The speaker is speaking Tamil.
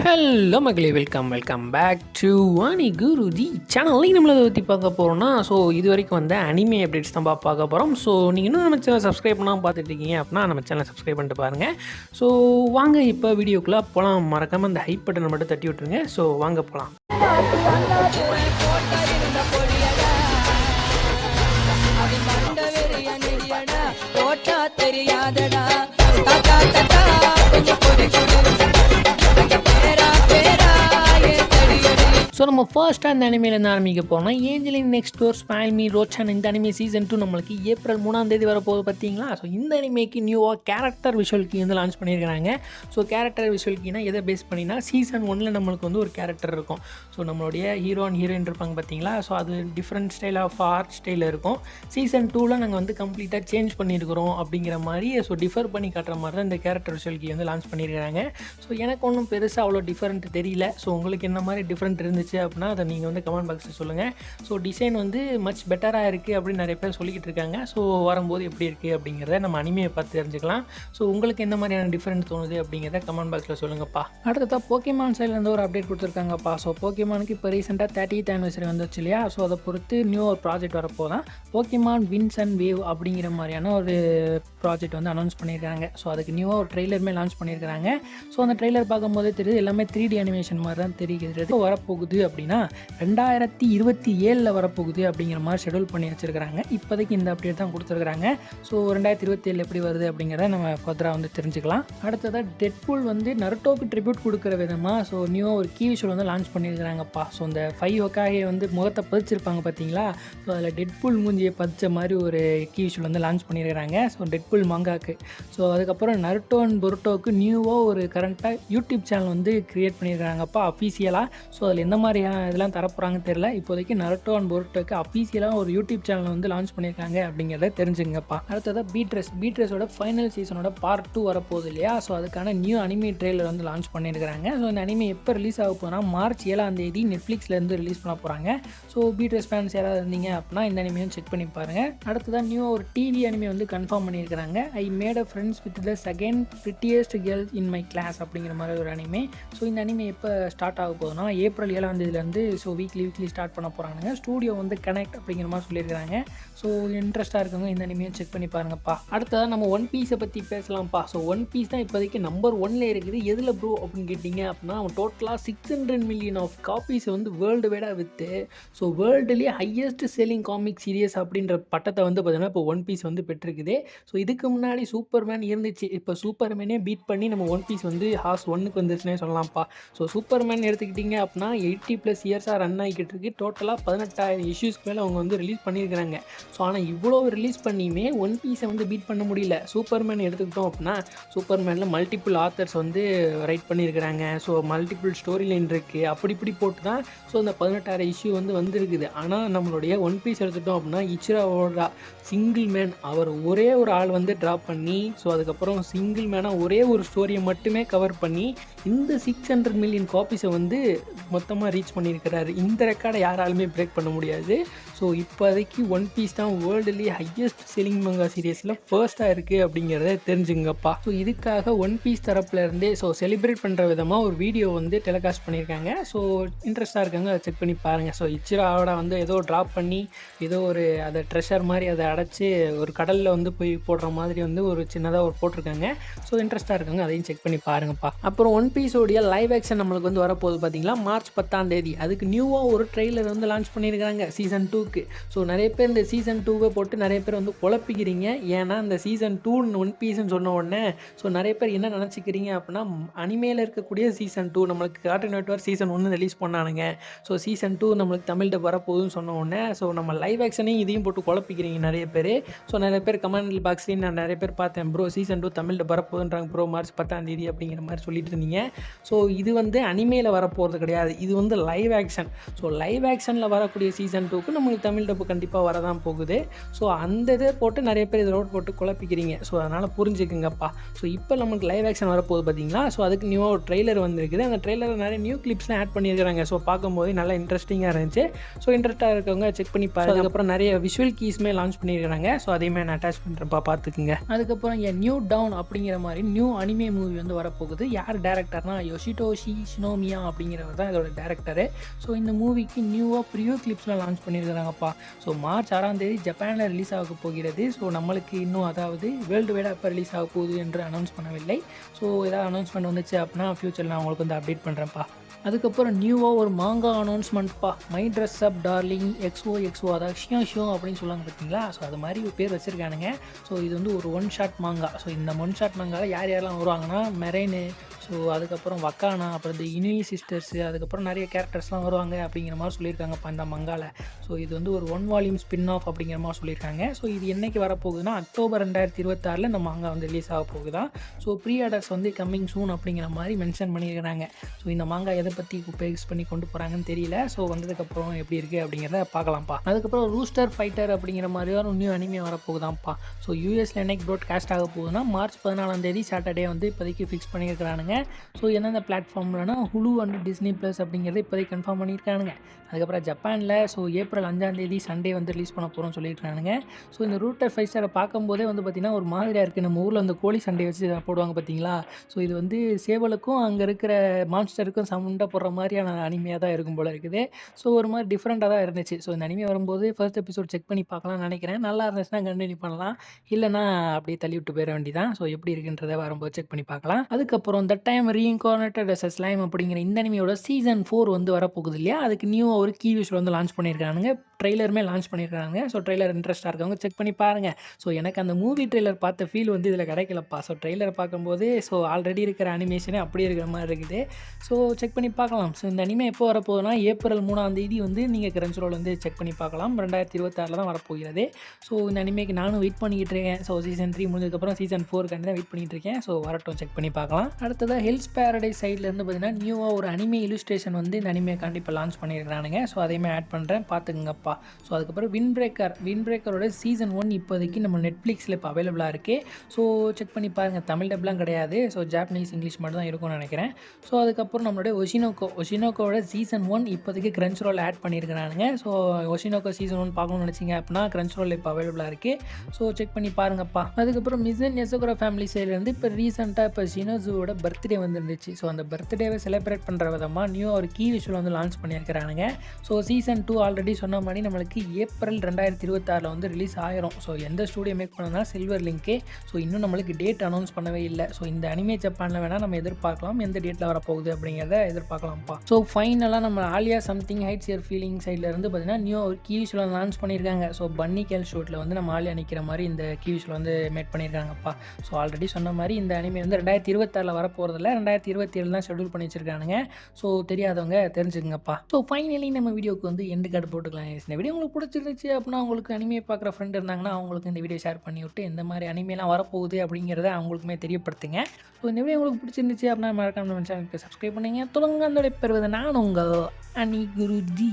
ஹலோ மக்களே, welcome back to Vani Guruji channel. நம்மளை பற்றி பார்க்க போகிறோம்னா, ஸோ இது வரைக்கும் வந்து அனிமே அப்டேட்ஸ் தான் பார்க்க போகிறோம். ஸோ நீங்கள் இன்னும் நம்ம சேனல் சப்ஸ்கிரைப் பண்ணாமல் பார்த்துட்டு இருக்கீங்க அப்படின்னா நம்ம சேனலை சப்ஸ்கிரைப் பண்ணிட்டு பாருங்கள். ஸோ வாங்க இப்போ வீடியோக்குள்ளே போகலாம். மறக்காமல் அந்த ஹைப் பட்டனை மட்டும் தட்டி விட்டுருங்க. ஸோ வாங்க போகலாம். தெரியாதடா ஸோ நம்ம ஃபர்ஸ்ட்டாக இந்த அனிமேலேருந்து ஆரம்பிக்க போனால் ஏஞ்சலின் நெக்ஸ்ட் டோர் ஸ்மைல் மீ ரோச்சான். இந்த அனிமே சீசன் 2 நம்மளுக்கு ஏப்ரல் 3 வரப்போகுது பார்த்தீங்களா. ஸோ இந்த அனிமேக்கு நியூவாக கேரக்டர் விஷுவல் கீ வந்து லான்ச் பண்ணியிருக்காங்க. ஸோ கேரக்டர் விஷுவல் கீனா எதை பேஸ் பண்ணினா சீசன் 1 நம்மளுக்கு வந்து ஒரு கேரக்டர் இருக்கும். ஸோ நம்மளுடைய ஹீரோ அண்ட் ஹீரோயின் இருப்பாங்க பார்த்தீங்களா. ஸோ அது டிஃப்ரெண்ட் ஸ்டைல் ஆஃப் ஆர்ட் ஸ்டைலில் இருக்கும். சீசன் 2 நாங்கள் வந்து கம்ப்ளீட்டாக சேஞ்ச் பண்ணியிருக்கிறோம் அப்படிங்கிற மாதிரி ஸோ டிஃபர் பண்ணி காட்டுற மாதிரி தான் இந்த கேரக்டர் விஷுவல் கீ வந்து லான்ச் பண்ணியிருக்காங்க. ஸோ எனக்கு ஒன்றும் பெருசாக அவ்வளோ டிஃப்ரெண்ட் தெரியல. ஸோ உங்களுக்கு என்ன மாதிரி டிஃப்ரெண்ட் இருந்துச்சு அப்படின்னா அதை நீங்கள் வந்து கமெண்ட் பாக்ஸில் சொல்லுங்கள். ஸோ டிசைன் வந்து மச் பெட்டராக இருக்குது அப்படின்னு நிறைய பேர் சொல்லிக்கிட்டு இருக்காங்க. ஸோ வரும்போது எப்படி இருக்குது அப்படிங்கிறத நம்ம அனிமையை பார்த்து தெரிஞ்சுக்கலாம். ஸோ உங்களுக்கு எந்த மாதிரியான டிஃப்ரெண்ட் தோணுது அப்படிங்கிறத கமெண்ட் பாக்ஸில் சொல்லுங்கப்பா. அடுத்ததாக போக்கிமான் சைட்லேருந்து ஒரு அப்டேட் கொடுத்துருக்காங்கப்பா. ஸோ போக்கிமானுக்கு இப்போ ரீசெண்டாக 30th anniversary வந்துச்சு இல்லையா. ஸோ அதை பொறுத்து நியூ ஒரு ப்ராஜெக்ட் வரப்போதான் போக்கிமான் வின்ஸ் அண்ட் வேவ் அப்படிங்கிற மாதிரியான ஒரு ப்ராஜெக்ட் வந்து அனௌன்ஸ் பண்ணியிருக்காங்க. ஸோ அதுக்கு நியூவாக ஒரு ட்ரெய்லருமே லான்ச் பண்ணியிருக்காங்க. ஸோ அந்த ட்ரெய்லர் பார்க்கும்போதே தெரியுது எல்லாமே 3D அனிமேஷன் மாதிரி தான் தெரிகிறது. வரப்போகுது அப்படின்னா 2027 வரப்போகுது அப்படிங்கிற மாதிரி ஷெடியூல் பண்ணி வச்சுருக்காங்க. இப்போதைக்கு இந்த அப்டேட் தான் கொடுத்துருக்காங்க. ஸோ 2027 எப்படி வருது அப்படிங்கிறத நம்ம ஃபர்தராக வந்து தெரிஞ்சுக்கலாம். அடுத்ததாக டெட்பூல் வந்து நருட்டோக்கு ட்ரிபியூட் கொடுக்குற விதமாக ஸோ நியூவாக ஒரு கீ விஷுவல் வந்து லான்ச் பண்ணியிருக்கிறாங்கப்பா. ஸோ இந்த 5 ஒக்காகை வந்து முகத்தை பதிச்சிருப்பாங்க பார்த்தீங்களா. ஸோ அதில் டெட்பூல் மூஞ்சியை பதிச்ச மாதிரி ஒரு கீ விஷுவல் வந்து லான்ச் பண்ணியிருக்கிறாங்க. ஸோ டெட்பூல் மங்காக்கு. ஸோ அதுக்கப்புறம் நருட்டோ அண்ட் பொருட்டோவுக்கு நியூவாக ஒரு கரண்ட்டாக யூடியூப் சேனல் வந்து க்ரியேட் பண்ணியிருக்காங்கப்பா அஃபீஷியலாக. ஸோ அதில் எந்த மாதிரியான இதெல்லாம் தரப்போகிறாங்கன்னு தெரியல. இப்போதைக்கு நருட்டோ அண்ட் பொருட்டோக்கு அஃபீஷியலாக ஒரு யூடியூப் சேனல் வந்து லான்ச் பண்ணியிருக்காங்க அப்படிங்கிறத தெரிஞ்சுங்கப்பா. அடுத்ததாக பீட்ரஸோட ஃபைனல் சீசனோட பார்ட் 2 வரப்போகுது இல்லையா. ஸோ அதுக்கான நியூ அனிமே ட்ரெய்லர் வந்து லான்ச் பண்ணியிருக்காங்க. ஸோ இந்த அனிமே எப்போ ரிலீஸ் ஆக போனால் மார்ச் 7 நெட்ஃப்ளிக்ஸ்லேருந்து ரிலீஸ் பண்ண போகிறாங்க. ஸோ பீட்ரஸ் ஃபேன்ஸ் யாராவது இருந்தீங்க அப்படின்னா இந்த அனிமையும் செக் பண்ணி பாருங்கள். அடுத்ததாக நியூ ஒரு டிவி அனிமே வந்து கன்ஃபார்ம் பண்ணியிருக்காங்க. I made a friends with the second prettiest girls in my class அப்படிங்கிற மாதிரி ஒரு அனிமே. ஸோ இந்த அனிமே எப்போ ஸ்டார்ட் ஆக போகுதுன்னா ஏப்ரல் 7 ஸோ வீக்லி ஸ்டார்ட் பண்ண போகிறாங்க. ஸ்டூடியோ வந்து கனெக்ட் அப்படிங்கிற மாதிரி சொல்லியிருக்காங்க. ஸோ இன்ட்ரெஸ்ட்டாக இருக்கவங்க இந்த அனிமையும் செக் பண்ணி பாருங்கப்பா. அடுத்ததாக நம்ம ஒன் பீஸை பற்றி பேசலாம்ப்பா. ஸோ ஒன் பீஸ் தான் இப்போதைக்கு நம்பர் 1 இருக்குது. எதில் ப்ரோ அப்படின்னு கேட்டிங்க அப்படின்னா அவன் டோட்டலாக 600 மில்லியன் ஆஃப் காப்பீஸை வந்து வேர்ல்டு வைடாக விற்று ஸோ வேர்ல்டுலேயே ஹையஸ்ட் செல்லிங் காமிக் சீரியஸ் அப்படின்ற பட்டத்தை வந்து பார்த்தீங்கன்னா இப்போ ஒன் பீஸ் வந்து பெற்றிருக்குது. ஸோ இதுக்கு முன்னாடி சூப்பர்மேன் இருந்துச்சு. இப்போ சூப்பர்மேனே பீட் பண்ணி நம்ம ஒன் பீஸ் வந்து ஹார்ஸ் 1க்கு வந்துச்சுன்னே சொல்லலாம்ப்பா. ஸோ சூப்பர்மேன் எடுத்துக்கிட்டிங்க அப்படின்னா 80+ இயர்ஸாக ரன் ஆகிக்கிட்டு இருக்கு. டோட்டலாக 18,000 இஷ்யூஸ்க்கு மேலே அவங்க வந்து ரிலீஸ் பண்ணியிருக்கிறாங்க. ஸோ ஆனால் இவ்வளோ ரிலீஸ் பண்ணியுமே ஒன் பீஸை வந்து பீட் பண்ண முடியல. சூப்பர்மேன் எடுத்துக்கிட்டோம் அப்படின்னா சூப்பர்மேனில் மல்டிபிள் ஆத்தர்ஸ் வந்து ரைட் பண்ணியிருக்கிறாங்க. ஸோ மல்டிபிள் ஸ்டோரி லைன் இருக்குது. அப்படி போட்டு தான் ஸோ இந்த 18,000 இஷ்யூ வந்து வந்துருக்குது. ஆனால் நம்மளுடைய ஒன் பீஸ் எடுத்துக்கிட்டோம் அப்படின்னா இச்சிராவோட சிங்கிள் மேன் அவர் ஒரே ஒரு ஆள் வந்து ட்ராப் பண்ணி ஸோ அதுக்கப்புறம் சிங்கிள் மேனாக ஒரே ஒரு ஸ்டோரியை மட்டுமே கவர் பண்ணி இந்த 600 மில்லியன் காப்பீஸை வந்து மொத்தமாக ரீச் பண்ணியிருக்கிறாரு. இந்த ரெக்கார்டை யாராலுமே பிரேக் பண்ண முடியாது. ஸோ இப்போதைக்கு ஒன் பீஸ் தான் வேர்ல்டுலேயே ஹையஸ்ட் செல்லிங் மங்கா சீரியஸில் ஃபர்ஸ்ட்டாக இருக்குது அப்படிங்கிறத தெரிஞ்சுங்கப்பா. ஸோ இதுக்காக ஒன் பீஸ் தரப்புலேருந்தே ஸோ செலிப்ரேட் பண்ணுற விதமாக ஒரு வீடியோ வந்து டெலிகாஸ்ட் பண்ணியிருக்காங்க. ஸோ இன்ட்ரெஸ்ட்டாக இருக்காங்க, அதை செக் பண்ணி பாருங்கள். ஸோ இச்சிராவோட வந்து ஏதோ ட்ராப் பண்ணி ஏதோ ஒரு அதை ட்ரெஷர் மாதிரி அதை அடைச்சி ஒரு கடலில் வந்து போய் போடுற மாதிரி வந்து ஒரு சின்னதாக ஒரு போட்டிருக்காங்க. ஸோ இன்ட்ரெஸ்ட்டாக இருக்காங்க, அதையும் செக் பண்ணி பாருங்கப்பா. அப்புறம் ஒன் பீஸோடைய லைவ் ஆக்ஷன் நம்மளுக்கு வந்து வரப்போகுது பார்த்தீங்களா மார்ச் 10 அதுக்கு நியூவாக ஒரு ட்ரெய்லர் வந்து லான்ச் பண்ணியிருக்காங்க சீசன் 2க்கு. ஸோ நிறைய பேர் இந்த சீசன் 2வை போட்டு நிறைய பேர் வந்து குழப்பிக்கிறீங்க. ஏன்னா இந்த சீசன் 2 ஒன் பீஸ்ன்னு சொன்ன உடனே ஸோ நிறைய பேர் என்ன நினச்சிக்கிறீங்க அப்படின்னா அனிமேல இருக்கக்கூடிய சீசன் 2 நம்மளுக்கு கார்ட்டூன் நெட்வொர்க் சீசன் 1 ரிலீஸ் பண்ணானுங்க. ஸோ சீசன் 2 நம்மளுக்கு தமிழ்கிட்ட வரப்போகுதுன்னு சொன்ன உடனே ஸோ நம்ம லைவ் ஆக்ஷனையும் இதையும் போட்டு குழப்பிக்கிறீங்க நிறைய பேர். ஸோ நிறைய பேர் கமெண்ட் பாக்ஸ்லேயும் நான் நிறைய பேர் பார்த்தேன், ப்ரோ சீசன் 2 தமிழ்கிட்ட வரப்போகுதுன்றாங்க ப்ரோ மார்ச் 10 அப்படிங்கிற மாதிரி சொல்லிட்டு இருந்தீங்க. ஸோ இது வந்து அனிமேல வரப்போகிறது கிடையாது. இது வந்து லைவ் ஆக்ஷன். ஸோ லைவ் ஆக்ஷனில் வரக்கூடிய சீசன் 2க்கு நம்மளுக்கு தமிழ் டப்பு கண்டிப்பாக வரதான் போகுது. ஸோ அந்த இதை போட்டு நிறைய பேர் இதை போட்டு குழப்பிக்கிறீங்க. ஸோ அதனால் புரிஞ்சுக்குங்கப்பா. ஸோ இப்போ நம்மளுக்கு லைவ் ஆக்ஷன் வரப்போகுது பார்த்தீங்களா. ஸோ அதுக்கு நியூவாக ஒரு ட்ரெய்லர் வந்துருக்குது. அந்த ட்ரெய்லரில் நிறைய நியூ கிளிப்ஸ்லாம் ஆட் பண்ணியிருக்காங்க. ஸோ பார்க்கும்போது நல்லா இன்ட்ரெஸ்டிங்காக இருந்துச்சு. ஸோ இன்ட்ரெஸ்ட்டாக இருக்கவங்க செக் பண்ணி பாருங்க. அதுக்கப்புறம் நிறைய விஷுவல் கீஸ்மே லான்ச் பண்ணியிருக்காங்க. ஸோ அதையுமே நான் அட்டாச் பண்ணுறப்பா பார்த்துக்குங்க. அதுக்கப்புறம் நியூ டவுன் அப்படிங்கிற மாதிரி நியூ அனிமே மூவி வந்து வரப்போகுது. யார் டேரக்டர்னா யோஷிடோஷி ஷினோமியா அப்படிங்கிறவர் தான் இதோட டேரக்டரு. ஸோ இந்த மூவிக்கு நியூவாக ப்ரிவியூ கிளிப்ஸ்லாம் லான்ச் பண்ணியிருக்கிறாங்கப்பா. ஸோ மார்ச் 6ஆம் தேதி ஜப்பானில் ரிலீஸ் ஆக போகிறது. ஸோ நம்மளுக்கு இன்னும் அதாவது வேர்ல்டு வைடாக எப்போ ரிலீஸ் ஆக போகுது என்று அனௌன்ஸ் பண்ணவில்லை. ஸோ ஏதாவது அனௌன்ஸ்மெண்ட் வந்துச்சு அப்படின்னா ஃப்யூச்சரில் நான் உங்களுக்கு வந்து அப்டேட் பண்ணுறேன்ப்பா. அதுக்கப்புறம் நியூவாக ஒரு மாங்கா அனௌன்ஸ்மெண்ட்ப்பா. My dress up darling XOXO அதாவது ஷியோ அப்படின்னு சொல்லுவாங்க பார்த்தீங்களா. ஸோ அது மாதிரி ஒரு பேர் வச்சுருக்கானுங்க. ஸோ இது வந்து ஒரு ஒன் ஷாட் மாங்கா. ஸோ இந்த ஒன் ஷாட் மாங்காவில் யார் யாரெல்லாம் வருவாங்கன்னா மெரைனு, ஸோ அதுக்கப்புறம் வக்கானா, அப்புறம் இந்த இனியி சிஸ்டர்ஸு, அதுக்கப்புறம் நிறைய கேரக்டர்ஸ்லாம் வருவாங்க அப்படிங்கிற மாதிரி சொல்லியிருக்காங்கப்பா இந்த மங்காவில். ஸோ இது வந்து ஒரு 1 வால்யூம் ஸ்பின் ஆஃப் அப்படிங்கிற மாதிரி சொல்லியிருக்காங்க. ஸோ இது என்றைக்கு வரப்போகுதுன்னா அக்டோபர் 2026 இந்த மாங்கா வந்து ரிலீஸ் ஆக போகுதான். ஸோ ப்ரீ ஆர்டர்ஸ் வந்து கம்மிங் சூன் அப்படிங்கிற மாதிரி மென்ஷன் பண்ணியிருக்கிறாங்க. ஸோ இந்த மாங்கா எதை பற்றி பேஸ் பண்ணி கொண்டு போகிறாங்கன்னு தெரியல. ஸோ வந்ததுக்கப்புறம் எப்படி இருக்குது அப்படிங்கிறத பார்க்கலாம்ப்பா. அதுக்கப்புறம் ரூஸ்டர் ஃபைட்டர் அப்படிங்கிற மாதிரி ஒரு நியூ அனிமே வரப்போகுதான்ப்பா. ஸோ யூஎஸ்ல என்னைக்கு ப்ராட்காஸ்ட் ஆக போகுதுன்னா மார்ச் 14ஆம் தேதி சாட்டர்டே வந்து இப்போதைக்கு ஃபிக்ஸ் பண்ணியிருக்கிறானுங்க. ஸோ எந்தெந்த பிளாட்ஃபார்ம்லனா ஹுலு அண்ட் டிஸ்னி ப்ளஸ் அப்படிங்கிறது இப்போதைக்கு கன்ஃபார்ம் பண்ணியிருக்கானுங்க. அதுக்கப்புறம் ஜப்பானில் ஸோ ஏப்ரல் 5ஆம் தேதி சண்டே வந்து ரிலீஸ் பண்ண போகிறோம்னு சொல்லியிருக்கானுங்க. ஸோ இந்த ரூட்டர் ஃபைட்டரை பார்க்கும்போதே வந்து பார்த்திங்கன்னா ஒரு மாதிரியாக இருக்குது. நம்ம ஊரில் அந்த கோழி சண்டை வச்சு போடுவாங்க பார்த்தீங்களா. ஸோ இது வந்து சேவலுக்கும் அங்கே இருக்கிற மான்ஸ்டருக்கும் சவுண்டாக போடுற மாதிரியான அனிமையாக தான் இருக்கும் போல் இருக்குது. ஸோ ஒரு மாதிரி டிஃப்ரெண்ட்டாக தான் இருந்துச்சு. ஸோ இந்த அனிமே வரும்போது ஃபர்ஸ்ட் எபிசோட் செக் பண்ணி பார்க்கலாம்னு நினைக்கிறேன். நல்லா இருந்துச்சுன்னா கண்டினியூ பண்ணலாம். இல்லைனா அப்படியே தள்ளி விட்டு போயிட வேண்டியதான். ஸோ எப்படி இருக்குன்றதை வரும்போது செக் பண்ணி பார்க்கலாம். அதுக்கப்புறம் இந்த டைம் ரீஇன்கார்னேட்டட் அஸ் ஸ்லைம் அப்படிங்கிற இந்த அனிமையோட சீசன் 4 வந்து வரப்போகுது இல்லையா. அதுக்கு நியூவாக ஒரு கீ விஷுவல் வந்து லான்ச் பண்ணியிருக்காங்க. ட்ரெய்லருமே லான்ச் பண்ணியிருக்காங்க. ஸோ ட்ரெய்லர் இன்ட்ரெஸ்ட்டாக இருக்கவங்க செக் பண்ணி பாருங்கள். ஸோ எனக்கு அந்த மூவி ட்ரெய்லர் பார்த்த ஃபீல் வந்து இதில் கிடைக்கலப்பா. ஸோ ட்ரெய்லர் பார்க்கும்போது ஸோ ஆல்ரெடி இருக்கிற அனிமேஷனே அப்படியே இருக்கிற மாதிரி இருக்குது. ஸோ செக் பண்ணி பார்க்கலாம். ஸோ இந்த அனிமே எப்போ வரப்போகுதுன்னா ஏப்ரல் 3ஆம் தேதி வந்து நீங்கள் கிரன்ச்ரோல் வந்து செக் பண்ணி பார்க்கலாம். 2026 தான் வரப்போகிறது. ஸோ இந்த அனிமேக்கு நானும் வெயிட் பண்ணிக்கிட்டு இருக்கேன். ஸோ சீசன் 3 முடிஞ்சதுக்கப்புறம் சீசன் 4 தான் வெயிட் பண்ணிகிட்டு இருக்கேன். ஸோ வரட்டும் செக் பண்ணி பார்க்கலாம். அடுத்ததாக ஹெல்ஸ் பேரடைஸ் சைட்லேருந்து பார்த்தீங்கன்னா நியூவாக ஒரு அனிமே இலுஸ்ட்ரேஷன் வந்து இந்த அனிமே கண்டிப்பாக லான்ச் பண்ணியிருக்கானுங்க. ஸோ அதையுமே ஆட் பண்ணுறேன் பார்த்துக்குங்கப்பா. ஸோ அதுக்கப்புறம் வின் பிரேக்கரோட சீசன் 1 இப்போதைக்கு நம்ம நெட்ஃப்ளிக்ஸில் இப்போ அவைலபிளாக இருக்குது. ஸோ செக் பண்ணி பாருங்கள். தமிழ் டப்லாம் கிடையாது. ஸோ ஜாப்பனீஸ் இங்கிலீஷ் மட்டும் தான் இருக்கும்னு நினைக்கிறேன். ஸோ அதுக்கப்புறம் நம்மளுடைய ஒஷினோக்கோட சீசன் 1 இப்போதைக்கு கிரன்ச்ரோல் ஆட் பண்ணியிருக்கிறானுங்க. ஸோ ஒஷினோக்கோ சீசன் 1 பார்க்கணும்னு நினச்சிங்க அப்படின்னா கிரன்ச்ரோல் இப்போ அவைலபிளாக இருக்குது. ஸோ செக் பண்ணி பாருங்கப்பா. அதுக்கப்புறம் மிசன் எசோகரா ஃபேமிலி சைட்லேருந்து இப்போ ரீசெண்டாக இப்போ ஷினோசுவோட பர்த்டே வந்துருந்துச்சு. ஸோ அந்த பர்த்டேவை செலிப்ரேட் பண்ணுற விதமாக நியூ ஒரு கீ விஷுவல் வந்து லான்ச் பண்ணியிருக்கிறானுங்க. ஸோ சீசன் 2 ஆல்ரெடி சொன்ன மாதிரி நம்மளுக்கு ஏப்ரல் 2026 வந்து ரிலீஸ் ஆயிரும். ஸோ எந்த ஸ்டூடியோ மேக் பண்ணனா சில்வர் லிங்க்கு. ஸோ இன்னும் நம்மளுக்கு டேட் அனௌன்ஸ் பண்ணவே இல்லை. ஸோ இந்த அனிமே ஜப்பானில் வேணால் நம்ம எதிர்பார்க்கலாம். எந்த டேட்டில் வரப்போகுது அப்படிங்கிறத எதிர்பார்க்கலாம்ப்பா. ஸோ ஃபைனலாக நம்ம Alya something hides your feeling சைடில் இருந்து பார்த்தீங்கன்னா நியூ ஒரு கீ விஷுவல் லான்ச் பண்ணியிருக்காங்க. ஸோ பன்னி கேல் ஷூட்டில் வந்து நம்ம ஆலியா நிற்கிற மாதிரி இந்த கீ விஷுவல் வந்து மேட் பண்ணியிருக்காங்கப்பா. ஸோ ஆல்ரெடி சொன்ன மாதிரி இந்த அனிமே வந்து 2026 வரப்போகிறதில்ல 2027 தான் ஷெடியூல் பண்ணி வச்சிருக்கானுங்க. ஸோ தெரியாதவங்க தெரிஞ்சுக்குங்கப்பா. ஸோ ஃபைனலி நம்ம வீடியோக்கு வந்து எண்டு கார்டு போட்டுக்கலாம். இந்த வீடியோ உங்களுக்கு பிடிச்சிருந்துச்சு அப்படின்னா உங்களுக்கு அனிமே பார்க்குற ஃப்ரெண்ட் இருந்தாங்கன்னா அவங்களுக்கு இந்த வீடியோ ஷேர் பண்ணி விட்டு எந்த மாதிரி அனிமேலாம் வரப்போகுது அப்படிங்கிறத அவங்களுக்குமே தெரியப்படுத்துங்க. ஸோ இந்த வீடியோ உங்களுக்கு பிடிச்சிருந்துச்சு அப்படின்னா மறக்காம நம்ம சேனலுக்கு சப்ஸ்கிரைப் பண்ணுங்க. தொடர்ந்து அந்த பெறுவது நான் உங்கள் அனி குருஜி.